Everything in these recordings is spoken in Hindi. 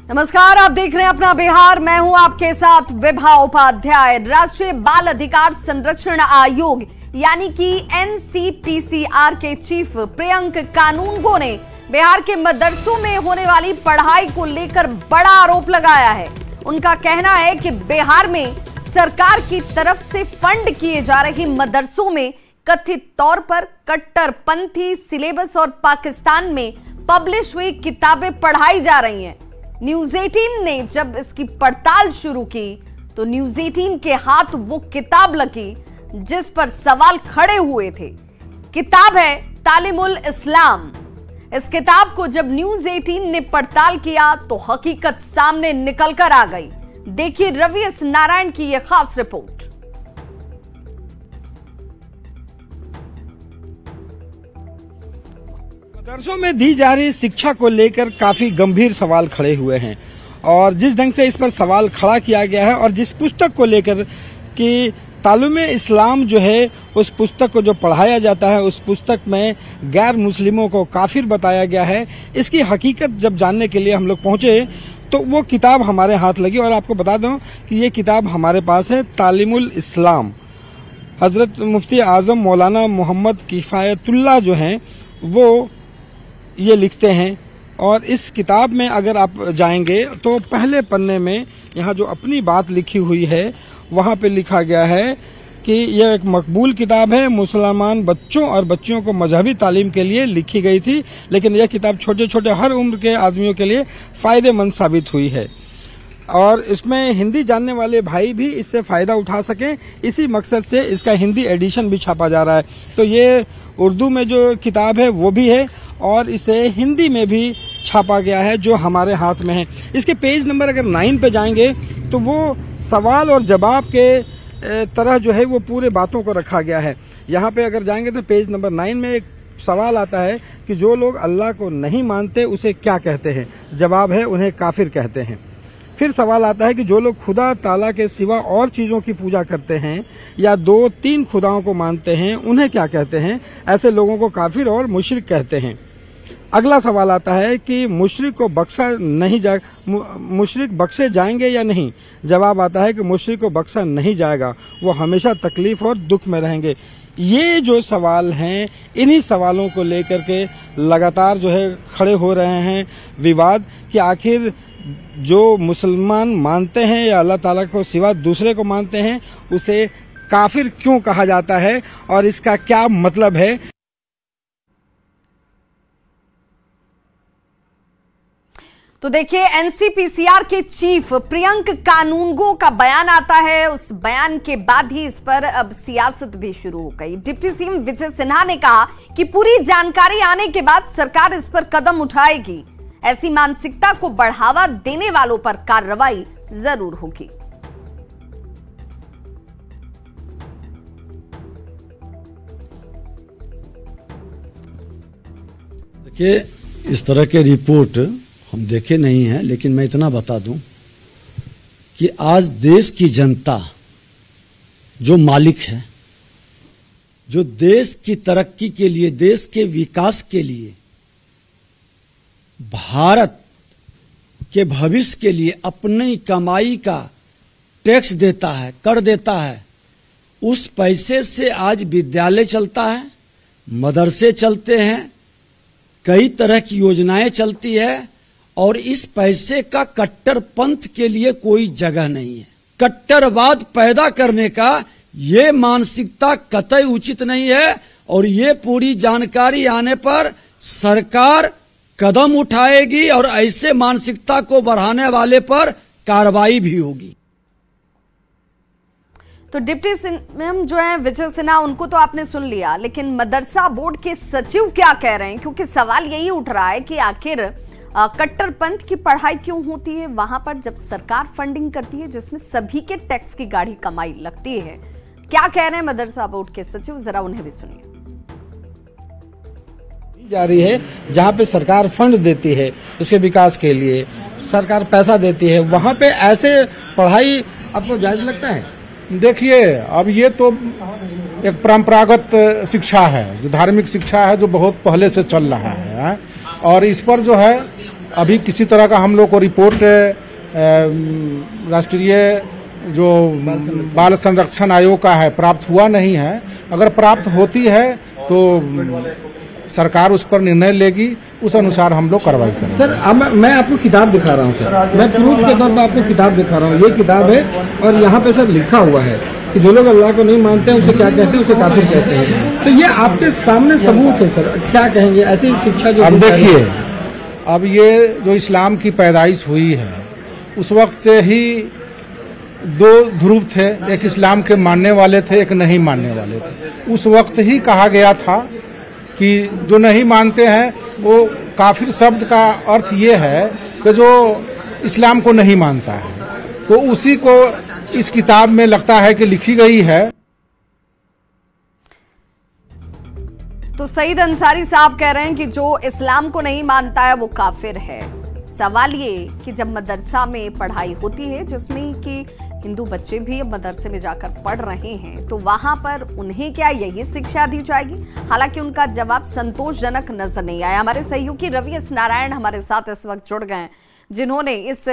नमस्कार, आप देख रहे हैं अपना बिहार। मैं हूं आपके साथ विभा उपाध्याय। राष्ट्रीय बाल अधिकार संरक्षण आयोग यानी कि एनसीपीसीआर के चीफ प्रियंक कानूनगो ने बिहार के मदरसों में होने वाली पढ़ाई को लेकर बड़ा आरोप लगाया है। उनका कहना है कि बिहार में सरकार की तरफ से फंड किए जा रहे मदरसों में कथित तौर पर कट्टरपंथी सिलेबस और पाकिस्तान में पब्लिश हुई किताबें पढ़ाई जा रही हैं। न्यूज 18 ने जब इसकी पड़ताल शुरू की तो न्यूज 18 के हाथ वो किताब लगी जिस पर सवाल खड़े हुए थे। किताब है तालीमुल इस्लाम। इस किताब को जब न्यूज 18 ने पड़ताल किया तो हकीकत सामने निकलकर आ गई। देखिए रवि एस नारायण की यह खास रिपोर्ट। मदरसों में दी जा रही शिक्षा को लेकर काफी गंभीर सवाल खड़े हुए हैं और जिस ढंग से इस पर सवाल खड़ा किया गया है और जिस पुस्तक को लेकर कि तालीम इस्लाम जो है उस पुस्तक को जो पढ़ाया जाता है उस पुस्तक में गैर मुस्लिमों को काफिर बताया गया है, इसकी हकीकत जब जानने के लिए हम लोग पहुंचे तो वो किताब हमारे हाथ लगी। और आपको बता दूं कि ये किताब हमारे पास है तालीमुल इस्लाम। हजरत मुफ्ती आजम मौलाना मोहम्मद किफायतुल्लाह जो हैं वो ये लिखते हैं। और इस किताब में अगर आप जाएंगे तो पहले पन्ने में यहाँ जो अपनी बात लिखी हुई है वहाँ पे लिखा गया है कि यह एक मकबूल किताब है, मुसलमान बच्चों और बच्चियों को मजहबी तालीम के लिए लिखी गई थी, लेकिन यह किताब छोटे छोटे हर उम्र के आदमियों के लिए फायदेमंद साबित हुई है और इसमें हिंदी जानने वाले भाई भी इससे फायदा उठा सकें, इसी मकसद से इसका हिंदी एडिशन भी छापा जा रहा है। तो ये उर्दू में जो किताब है वो भी है और इसे हिंदी में भी छापा गया है जो हमारे हाथ में है। इसके पेज नंबर अगर 9 पे जाएंगे तो वो सवाल और जवाब के तरह जो है वो पूरे बातों को रखा गया है। यहाँ पे अगर जाएंगे तो पेज नंबर 9 में एक सवाल आता है कि जो लोग अल्लाह को नहीं मानते उसे क्या कहते हैं। जवाब है उन्हें काफिर कहते हैं। फिर सवाल आता है कि जो लोग खुदा ताला के सिवा और चीजों की पूजा करते हैं या 2-3 खुदाओं को मानते हैं उन्हें क्या कहते हैं। ऐसे लोगों को काफिर और मुशरिक कहते हैं। अगला सवाल आता है कि मुशरिक को मुशरिक बख्शे जाएंगे या नहीं। जवाब आता है कि मुशरिक को बख्शा नहीं जाएगा, वो हमेशा तकलीफ और दुख में रहेंगे। ये जो सवाल हैं इन्हीं सवालों को लेकर के लगातार जो है खड़े हो रहे हैं विवाद कि आखिर जो मुसलमान मानते हैं या अल्लाह ताला को सिवा दूसरे को मानते हैं उसे काफिर क्यों कहा जाता है और इसका क्या मतलब है। तो देखिए एनसीपीसीआर के चीफ प्रियंक कानूनगो का बयान आता है। उस बयान के बाद ही इस पर अब सियासत भी शुरू हो गई। डिप्टी सीएम विजय सिन्हा ने कहा कि पूरी जानकारी आने के बाद सरकार इस पर कदम उठाएगी। ऐसी मानसिकता को बढ़ावा देने वालों पर कार्रवाई जरूर होगी। देखिए इस तरह के रिपोर्ट हम देखे नहीं हैं, लेकिन मैं इतना बता दूं कि आज देश की जनता जो मालिक है, जो देश की तरक्की के लिए, देश के विकास के लिए, भारत के भविष्य के लिए अपनी कमाई का टैक्स देता है, कर देता है, उस पैसे से आज विद्यालय चलता है, मदरसे चलते हैं, कई तरह की योजनाएं चलती है और इस पैसे का कट्टरपंथ के लिए कोई जगह नहीं है। कट्टरवाद पैदा करने का ये मानसिकता कतई उचित नहीं है और ये पूरी जानकारी आने पर सरकार कदम उठाएगी और ऐसे मानसिकता को बढ़ाने वाले पर कार्रवाई भी होगी। तो डिप्टी सीएम जो है विजय सिन्हा, उनको तो आपने सुन लिया, लेकिन मदरसा बोर्ड के सचिव क्या कह रहे हैं? क्योंकि सवाल यही उठ रहा है कि आखिर कट्टरपंथ की पढ़ाई क्यों होती है वहां पर जब सरकार फंडिंग करती है जिसमें सभी के टैक्स की गाढ़ी कमाई लगती है। क्या कह रहे हैं मदरसा बोर्ड के सचिव, जरा उन्हें भी सुनिए। जा रही है जहाँ पे सरकार फंड देती है उसके विकास के लिए, सरकार पैसा देती है, वहाँ पे ऐसे पढ़ाई आपको जायज लगता है? देखिए अब ये तो एक परंपरागत शिक्षा है, जो धार्मिक शिक्षा है, जो बहुत पहले से चल रहा है और इस पर जो है अभी किसी तरह का हम लोग को रिपोर्ट राष्ट्रीय जो बाल संरक्षण आयोग का है प्राप्त हुआ नहीं है। अगर प्राप्त होती है तो सरकार उस पर निर्णय लेगी, उस अनुसार हम लोग कार्रवाई करेंगे। सर अब मैं आपको किताब दिखा रहा हूँ सर, मैं प्रूफ के तौर पर आपको किताब दिखा रहा हूँ। ये किताब है और यहाँ पे सर लिखा हुआ है कि जो लोग अल्लाह को नहीं मानते हैं उसे क्या कहते हैं, उसे काफिर कहते हैं। तो ये आपके सामने सबूत है सर, क्या कहेंगे ऐसी शिक्षा जो। अब देखिए, अब ये जो इस्लाम की पैदाइश हुई है उस वक्त से ही दो ध्रुव थे, एक इस्लाम के मानने वाले थे, एक नहीं मानने वाले थे। उस वक्त ही कहा गया था कि जो नहीं मानते हैं वो काफिर शब्द का अर्थ ये है कि जो इस्लाम को नहीं मानता है। तो उसी को इस किताब में लगता है कि लिखी गई है। तो सईद अंसारी साहब कह रहे हैं कि जो इस्लाम को नहीं मानता है वो काफिर है। सवाल ये कि जब मदरसा में पढ़ाई होती है जिसमें कि हिंदू बच्चे भी अब मदरसे में जाकर पढ़ रहे हैं, तो वहां पर उन्हें क्या यही शिक्षा दी जाएगी? हालांकि उनका जवाब संतोषजनक नजर नहीं आया। हमारे सहयोगी रवि एस नारायण हमारे साथ इस वक्त जुड़ गए, जिन्होंने इस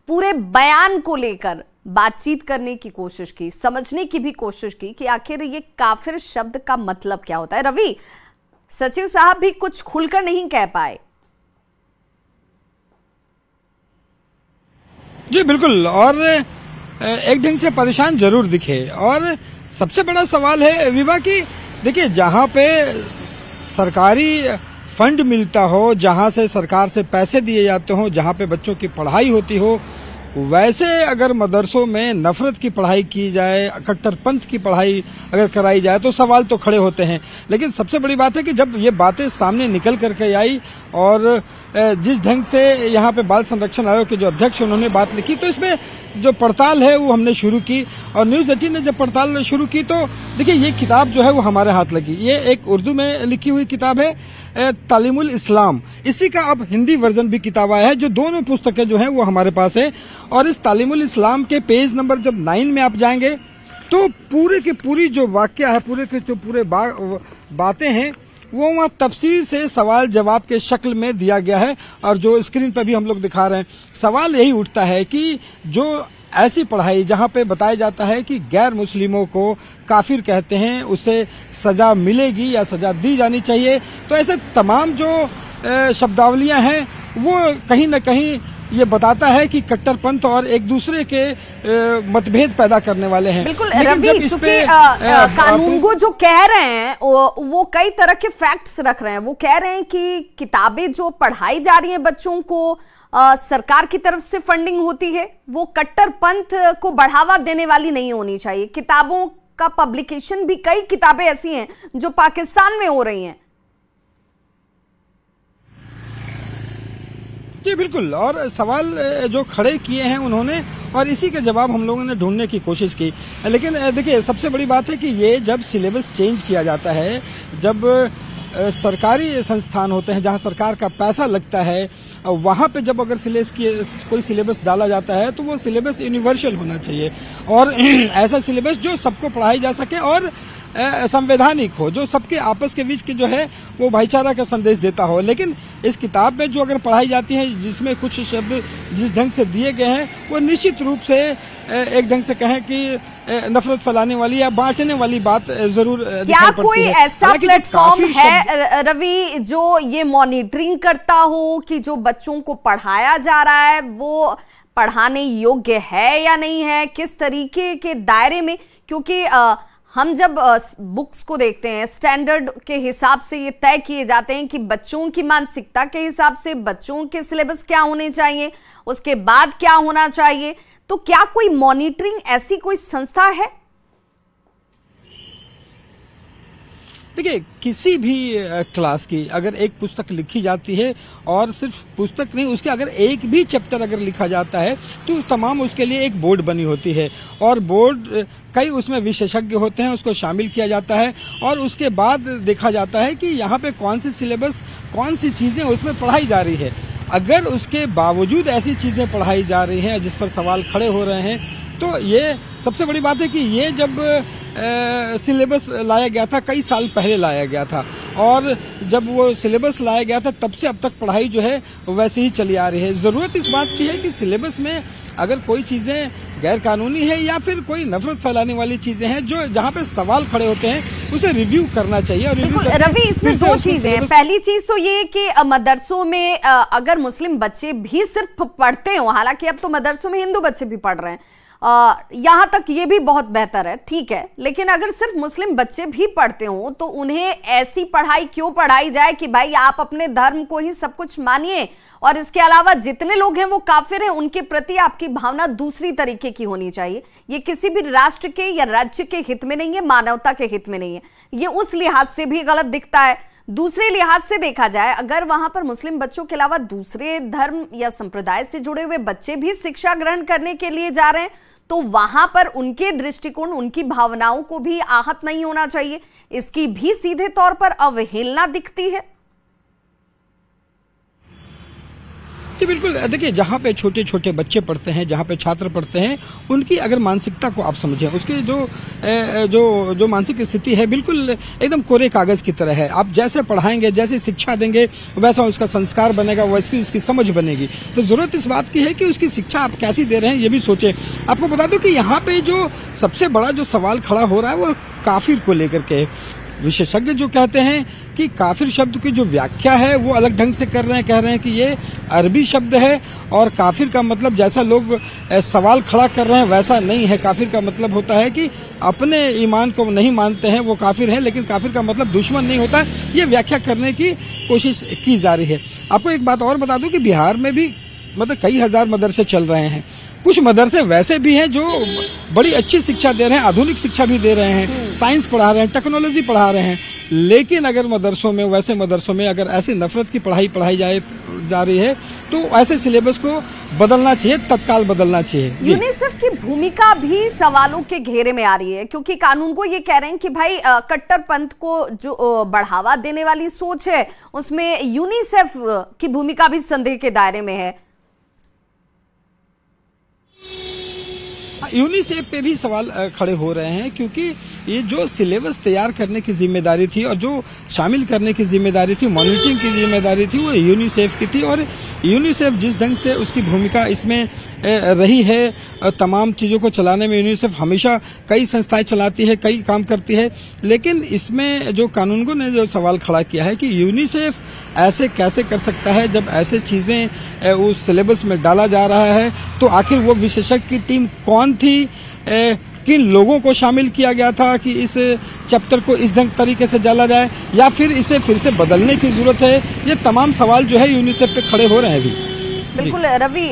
पूरे बयान को लेकर बातचीत करने की कोशिश की, समझने की भी कोशिश की कि आखिर ये काफिर शब्द का मतलब क्या होता है। रवि, सचिव साहब भी कुछ खुलकर नहीं कह पाए। जी बिल्कुल, और एक ढंग से परेशान जरूर दिखे। और सबसे बड़ा सवाल है विवाह की, देखिए जहां पे सरकारी फंड मिलता हो, जहां से सरकार से पैसे दिए जाते हो, जहां पे बच्चों की पढ़ाई होती हो, वैसे अगर मदरसों में नफरत की पढ़ाई की जाए, कट्टरपंथ की पढ़ाई अगर कराई जाए तो सवाल तो खड़े होते हैं। लेकिन सबसे बड़ी बात है कि जब ये बातें सामने निकल करके आई और जिस ढंग से यहाँ पे बाल संरक्षण आयोग के जो अध्यक्ष उन्होंने बात लिखी, तो इसमें जो पड़ताल है वो हमने शुरू की। और न्यूज 18 ने जब पड़ताल शुरू की तो देखिए ये किताब जो है वो हमारे हाथ लगी। ये एक उर्दू में लिखी हुई किताब है, तालीमुल इस्लाम। इसी का अब हिंदी वर्जन भी किताब आया है, जो दोनों पुस्तकें जो हैं वो हमारे पास है। और इस तालीमुल इस्लाम के पेज नंबर जब 9 में आप जाएंगे तो पूरे की पूरी जो वाक्य है, पूरे के जो पूरे बातें हैं वो वहाँ तफसील से सवाल जवाब के शक्ल में दिया गया है। और जो स्क्रीन पर भी हम लोग दिखा रहे हैं, सवाल यही उठता है कि जो ऐसी पढ़ाई जहाँ पे बताया जाता है कि गैर मुस्लिमों को काफिर कहते हैं, उसे सजा मिलेगी या सजा दी जानी चाहिए, तो ऐसे तमाम जो शब्दावलियां हैं वो कहीं न कहीं ये बताता है कि कट्टरपंथ और एक दूसरे के मतभेद पैदा करने वाले हैं। बिल्कुल रवि, चूंकि कानूनगो जो कह रहे हैं वो कई तरह के फैक्ट्स रख रहे हैं। वो कह रहे हैं कि किताबें जो पढ़ाई जा रही हैं बच्चों को सरकार की तरफ से फंडिंग होती है, वो कट्टरपंथ को बढ़ावा देने वाली नहीं होनी चाहिए। किताबों का पब्लिकेशन भी कई किताबें ऐसी हैं जो पाकिस्तान में हो रही हैं। जी बिल्कुल, और सवाल जो खड़े किए हैं उन्होंने, और इसी के जवाब हम लोगों ने ढूंढने की कोशिश की। लेकिन देखिए सबसे बड़ी बात है कि ये जब सिलेबस चेंज किया जाता है, जब सरकारी संस्थान होते हैं जहां सरकार का पैसा लगता है, वहां पे जब अगर कोई सिलेबस डाला जाता है तो वो सिलेबस यूनिवर्सल होना चाहिए और ऐसा सिलेबस जो सबको पढ़ाई जा सके और संवैधानिक हो, जो सबके आपस के बीच की जो है वो भाईचारा का संदेश देता हो। लेकिन इस किताब में जो अगर पढ़ाई जाती है, जिसमें कुछ शब्द जिस ढंग से दिए गए हैं वो निश्चित रूप से एक ढंग से कहें कि नफरत फैलाने वाली या बांटने वाली बात जरूर क्या कोई ऐसा प्लेटफॉर्म है रवि जो ये मॉनिटरिंग करता हो कि जो बच्चों को पढ़ाया जा रहा है वो पढ़ाने योग्य है या नहीं है, किस तरीके के दायरे में? क्योंकि हम जब बुक्स को देखते हैं स्टैंडर्ड के हिसाब से ये तय किए जाते हैं कि बच्चों की मानसिकता के हिसाब से बच्चों के सिलेबस क्या होने चाहिए, उसके बाद क्या होना चाहिए। तो क्या कोई मॉनिटरिंग ऐसी कोई संस्था है? देखिए किसी भी क्लास की अगर एक पुस्तक लिखी जाती है और सिर्फ पुस्तक नहीं, उसके अगर एक भी चैप्टर अगर लिखा जाता है तो तमाम उसके लिए एक बोर्ड बनी होती है और बोर्ड कई उसमें विशेषज्ञ होते हैं, उसको शामिल किया जाता है और उसके बाद देखा जाता है कि यहाँ पे कौन सी सिलेबस, कौन सी चीजें उसमें पढ़ाई जा रही है। अगर उसके बावजूद ऐसी चीजें पढ़ाई जा रही हैं जिस पर सवाल खड़े हो रहे हैं, तो ये सबसे बड़ी बात है कि ये जब सिलेबस लाया गया था, कई साल पहले लाया गया था और जब वो सिलेबस लाया गया था तब से अब तक पढ़ाई जो है वैसे ही चली आ रही है। जरूरत इस बात की है कि सिलेबस में अगर कोई चीजें गैर कानूनी है या फिर कोई नफरत फैलाने वाली चीजें हैं जो जहां पे सवाल खड़े होते हैं उसे रिव्यू करना चाहिए। और रवि, इसमें दो चीजें हैं। पहली चीज तो ये कि मदरसों में अगर मुस्लिम बच्चे भी सिर्फ पढ़ते हो, हालांकि अब तो मदरसों में हिंदू बच्चे भी पढ़ रहे हैं, यहां तक ये भी बहुत बेहतर है, ठीक है, लेकिन अगर सिर्फ मुस्लिम बच्चे भी पढ़ते हो तो उन्हें ऐसी पढ़ाई क्यों पढ़ाई जाए कि भाई आप अपने धर्म को ही सब कुछ मानिए और इसके अलावा जितने लोग हैं वो काफिर हैं, उनके प्रति आपकी भावना दूसरी तरीके की होनी चाहिए। ये किसी भी राष्ट्र के या राज्य के हित में नहीं है, मानवता के हित में नहीं है। ये उस लिहाज से भी गलत दिखता है। दूसरे लिहाज से देखा जाए, अगर वहां पर मुस्लिम बच्चों के अलावा दूसरे धर्म या संप्रदाय से जुड़े हुए बच्चे भी शिक्षा ग्रहण करने के लिए जा रहे हैं तो वहां पर उनके दृष्टिकोण, उनकी भावनाओं को भी आहत नहीं होना चाहिए। इसकी भी सीधे तौर पर अवहेलना दिखती है। जी बिल्कुल, देखिए जहाँ पे छोटे छोटे बच्चे पढ़ते हैं, जहाँ पे छात्र पढ़ते हैं, उनकी अगर मानसिकता को आप समझें, उसकी जो मानसिक स्थिति है बिल्कुल एकदम कोरे कागज की तरह है। आप जैसे पढ़ाएंगे, जैसे शिक्षा देंगे, वैसा उसका संस्कार बनेगा, वैसी उसकी समझ बनेगी। तो जरूरत इस बात की है कि उसकी शिक्षा आप कैसी दे रहे हैं ये भी सोचें। आपको बता दूं कि यहाँ पे जो सबसे बड़ा जो सवाल खड़ा हो रहा है वो काफिर को लेकर के। विशेषज्ञ जो कहते हैं कि काफिर शब्द की जो व्याख्या है वो अलग ढंग से कर रहे हैं, कह रहे हैं कि ये अरबी शब्द है और काफिर का मतलब जैसा लोग सवाल खड़ा कर रहे हैं वैसा नहीं है। काफिर का मतलब होता है कि अपने ईमान को नहीं मानते हैं वो काफिर है, लेकिन काफिर का मतलब दुश्मन नहीं होता। ये व्याख्या करने की कोशिश की जा रही है। आपको एक बात और बता दूं कि बिहार में भी मतलब कई हजार मदरसे चल रहे हैं। कुछ मदरसे वैसे भी हैं जो बड़ी अच्छी शिक्षा दे रहे हैं, आधुनिक शिक्षा भी दे रहे हैं, साइंस पढ़ा रहे हैं, टेक्नोलॉजी पढ़ा रहे हैं। लेकिन अगर मदरसों में, वैसे मदरसों में अगर ऐसी नफरत की पढ़ाई जा रही है तो ऐसे सिलेबस को बदलना चाहिए, तत्काल बदलना चाहिए। यूनिसेफ की भूमिका भी सवालों के घेरे में आ रही है, क्योंकि कानून को ये कह रहे हैं कि भाई कट्टरपंथ को जो बढ़ावा देने वाली सोच है उसमें यूनिसेफ की भूमिका भी संदेह के दायरे में है। यूनिसेफ पे भी सवाल खड़े हो रहे हैं, क्योंकि ये जो सिलेबस तैयार करने की जिम्मेदारी थी और जो शामिल करने की जिम्मेदारी थी, मॉनिटरिंग की जिम्मेदारी थी, वो यूनिसेफ की थी। और यूनिसेफ जिस ढंग से उसकी भूमिका इसमें रही है, तमाम चीजों को चलाने में यूनिसेफ हमेशा कई संस्थाएं चलाती है, कई काम करती है। लेकिन इसमें जो कानूनगों ने जो सवाल खड़ा किया है कि यूनिसेफ ऐसे कैसे कर सकता है जब ऐसे चीजें उस सिलेबस में डाला जा रहा है, तो आखिर वो विशेषज्ञ की टीम कौन थी, किन लोगों को शामिल किया गया था कि इस चैप्टर को इस ढंग तरीके से डाला जाए, या फिर इसे फिर से बदलने की जरूरत है। ये तमाम सवाल जो है यूनिसेफ पे खड़े हो रहे हैं अभी। बिल्कुल रवि,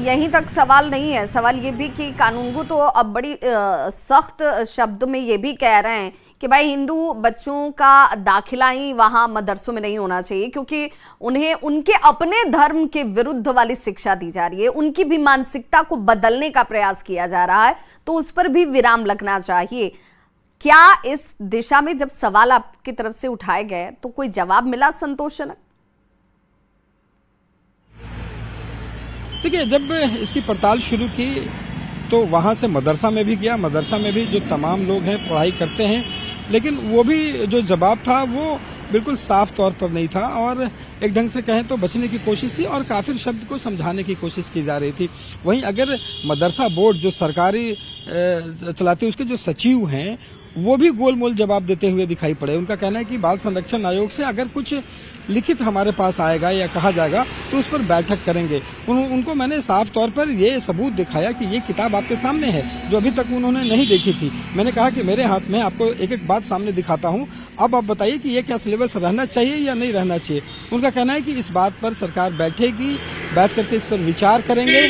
यहीं तक सवाल नहीं है, सवाल ये भी कि कानूनगो तो अब बड़ी सख्त शब्द में ये भी कह रहे हैं कि भाई हिंदू बच्चों का दाखिला ही वहां मदरसों में नहीं होना चाहिए, क्योंकि उन्हें उनके अपने धर्म के विरुद्ध वाली शिक्षा दी जा रही है, उनकी भी मानसिकता को बदलने का प्रयास किया जा रहा है, तो उस पर भी विराम लगना चाहिए। क्या इस दिशा में जब सवाल आपकी तरफ से उठाए गए तो कोई जवाब मिला संतोषजनक? देखिए, जब इसकी पड़ताल शुरू की तो वहां से मदरसा में भी गया। मदरसा में भी जो तमाम लोग हैं पढ़ाई करते हैं, लेकिन वो भी जो जवाब था वो बिल्कुल साफ तौर पर नहीं था और एक ढंग से कहें तो बचने की कोशिश थी और काफिर शब्द को समझाने की कोशिश की जा रही थी। वहीं अगर मदरसा बोर्ड जो सरकारी चलाती है उसके जो सचिव हैं वो भी गोलमोल जवाब देते हुए दिखाई पड़े। उनका कहना है कि बाल संरक्षण आयोग से अगर कुछ लिखित हमारे पास आएगा या कहा जाएगा तो उस पर बैठक करेंगे। उनको मैंने साफ तौर पर ये सबूत दिखाया कि ये किताब आपके सामने है जो अभी तक उन्होंने नहीं देखी थी। मैंने कहा कि मेरे हाथ में आपको एक एक बात सामने दिखाता हूँ, अब आप बताइए कि ये क्या सिलेबस रहना चाहिए या नहीं रहना चाहिए। उनका कहना है कि इस बात पर सरकार बैठेगी, बैठ करके इस पर विचार करेंगे,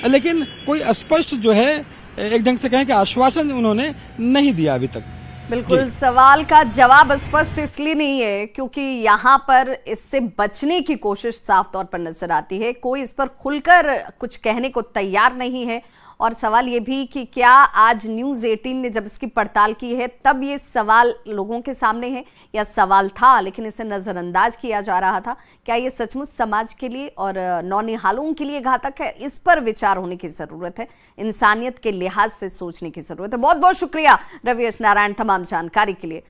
लेकिन कोई स्पष्ट जो है एक ढंग से कहें कि आश्वासन उन्होंने नहीं दिया अभी तक। बिल्कुल, सवाल का जवाब स्पष्ट इसलिए नहीं है क्योंकि यहाँ पर इससे बचने की कोशिश साफ तौर पर नजर आती है। कोई इस पर खुलकर कुछ कहने को तैयार नहीं है। और सवाल ये भी कि क्या आज न्यूज़ 18 ने जब इसकी पड़ताल की है तब ये सवाल लोगों के सामने है, या सवाल था लेकिन इसे नजरअंदाज किया जा रहा था? क्या ये सचमुच समाज के लिए और नौनिहालों के लिए घातक है? इस पर विचार होने की जरूरत है, इंसानियत के लिहाज से सोचने की जरूरत है। बहुत बहुत शुक्रिया रवि एस नारायण तमाम जानकारी के लिए।